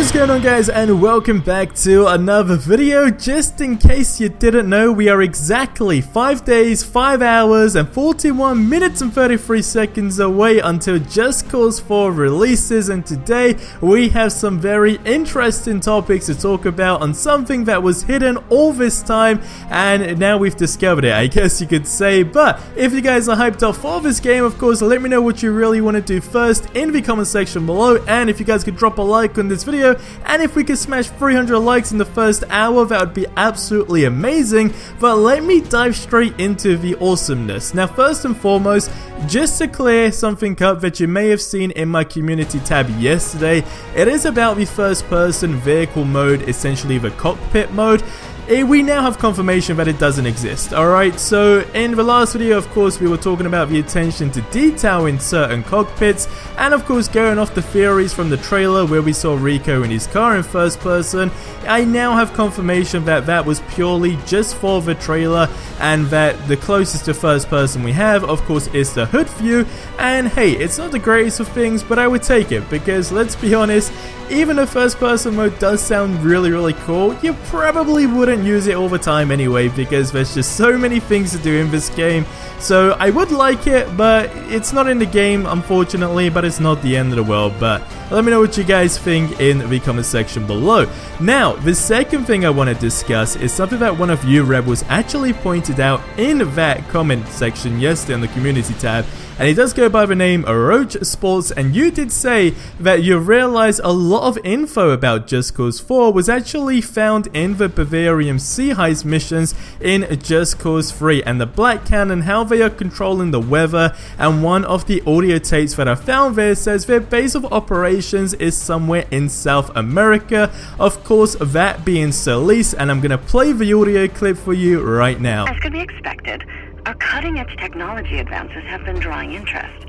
What's going on, guys, and welcome back to another video. Just in case you didn't know, we are exactly 5 days, 5 hours and 41 minutes and 33 seconds away until Just Cause 4 releases, and today we have some very interesting topics to talk about on something that was hidden all this time and now we've discovered it, I guess you could say. But if you guys are hyped up for this game, of course, let me know what you really want to do first in the comment section below, and if you guys could drop a like on this video, and if we could smash 300 likes in the first hour, that would be absolutely amazing. But let me dive straight into the awesomeness. Now, first and foremost, just to clear something up that you may have seen in my community tab yesterday, it is about the first person vehicle mode, essentially the cockpit mode. We now have confirmation that it doesn't exist, alright? So in the last video, of course, we were talking about the attention to detail in certain cockpits, and of course going off the theories from the trailer where we saw Rico in his car in first person. I now have confirmation that that was purely just for the trailer, and that the closest to first person we have, of course, is the hood view. And hey, it's not the greatest of things, but I would take it, because let's be honest, even the first person mode does sound really cool, you probably wouldn't use it all the time anyway, because there's just so many things to do in this game. So I would like it, but it's not in the game, unfortunately, but it's not the end of the world. But let me know what you guys think in the comment section below. Now, the second thing I want to discuss is something that one of you rebels actually pointed out in that comment section yesterday on the community tab. And he does go by the name Roach Sports, and you did say that you realized a lot of info about Just Cause 4 was actually found in the Bavarian Sea Heist missions in Just Cause 3, and the Black Cannon, how they are controlling the weather. And one of the audio tapes that I found there says their base of operations is somewhere in South America, of course that being Solis, and I'm gonna play the audio clip for you right now. As could be expected, our cutting-edge technology advances have been drawing interest.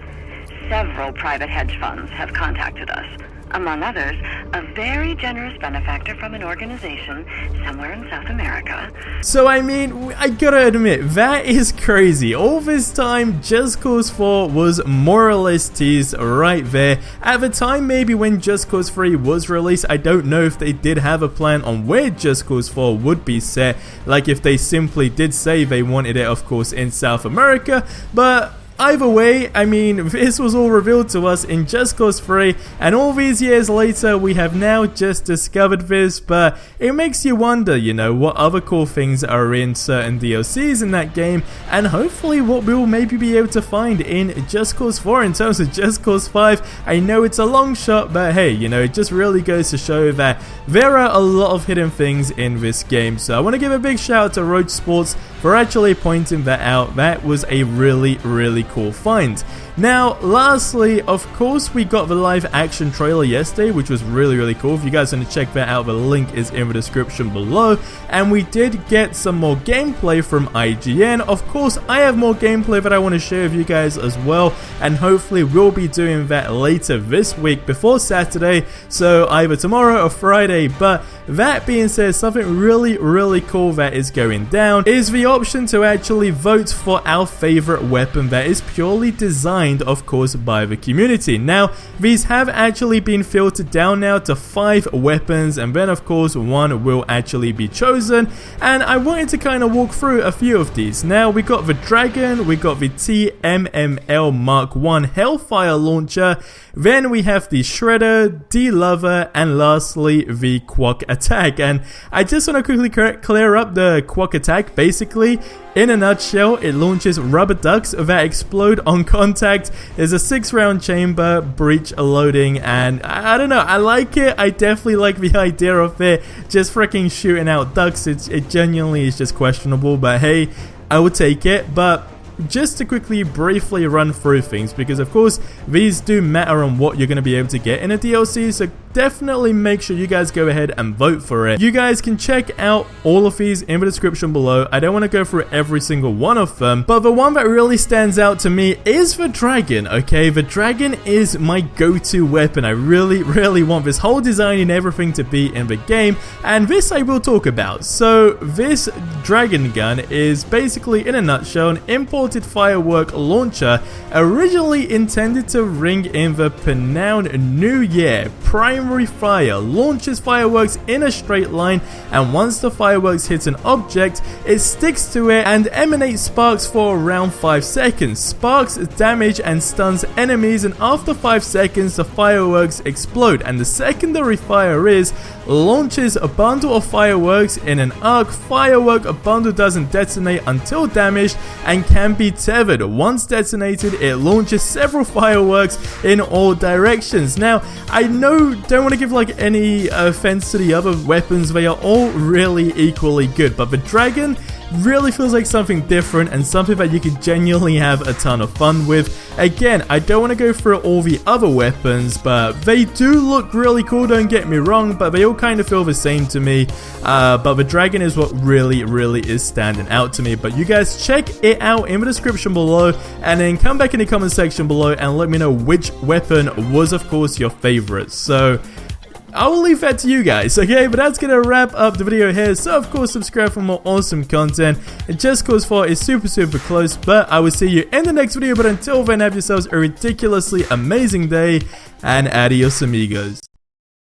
Several private hedge funds have contacted us. Among others, a very generous benefactor from an organization somewhere in South America. So I mean, I gotta admit, that is crazy. All this time, Just Cause 4 was more or less teased right there. At the time, maybe when Just Cause 3 was released, I don't know if they did have a plan on where Just Cause 4 would be set. Like if they simply did say they wanted it, of course, in South America, but either way, I mean, this was all revealed to us in Just Cause 3, and all these years later, we have now just discovered this. But it makes you wonder, you know, what other cool things are in certain DLCs in that game, and hopefully what we'll maybe be able to find in Just Cause 4 in terms of Just Cause 5. I know it's a long shot, but hey, you know, it just really goes to show that there are a lot of hidden things in this game. So I want to give a big shout out to Roach Sports for actually pointing that out. That was a really cool find. Now, lastly, of course, we got the live action trailer yesterday, which was really cool. If you guys want to check that out, the link is in the description below. And we did get some more gameplay from IGN. Of course, I have more gameplay that I want to share with you guys as well, and hopefully we'll be doing that later this week before Saturday, so either tomorrow or Friday. But that being said, something really cool that is going down is the option to actually vote for our favorite weapon that is purely designed, of course, by the community. Now, these have actually been filtered down now to 5 weapons, and then of course one will actually be chosen, and I wanted to kind of walk through a few of these. Now, we got the Dragon, we got the TMML Mark 1 Hellfire launcher, then we have the Shredder, D-Lover, and lastly the Quack attack. And I just want to quickly clear up the Quack attack. Basically, in a nutshell, it launches rubber ducks that explode on contact. There's a 6-round chamber, breach loading, and I don't know, I like it. I definitely like the idea of it just freaking shooting out ducks. It genuinely is just questionable, but hey, I would take it. But just to quickly briefly run through things, because of course these do matter on what you're going to be able to get in a DLC, so definitely make sure you guys go ahead and vote for it. You guys can check out all of these in the description below. I don't want to go through every single one of them, but the one that really stands out to me is the Dragon. Okay, the Dragon is my go-to weapon. I really want this whole design and everything to be in the game, and this I will talk about. So this Dragon gun is basically, in a nutshell, an imported firework launcher originally intended to ring in the Penang New Year, primarily primary fire, launches fireworks in a straight line, and once the fireworks hit an object, it sticks to it and emanates sparks for around 5 seconds. Sparks damage and stuns enemies, and after 5 seconds the fireworks explode, and the secondary fire is launches a bundle of fireworks in an arc. Firework bundle doesn't detonate until damaged and can be tethered. Once detonated, it launches several fireworks in all directions. Now, I don't want to give like any offense to the other weapons, they are all really equally good, but the dragon really feels like something different and something that you could genuinely have a ton of fun with. Again, I don't want to go through all the other weapons, but they do look really cool, don't get me wrong, but they all kind of feel the same to me. But the dragon is what really is standing out to me. But you guys check it out in the description below, and then come back in the comment section below and let me know which weapon was, of course, your favorite. So I will leave that to you guys, okay? But that's gonna wrap up the video here. So of course, subscribe for more awesome content. And Just Cause 4 is super close, but I will see you in the next video. But until then, have yourselves a ridiculously amazing day, and adios amigos.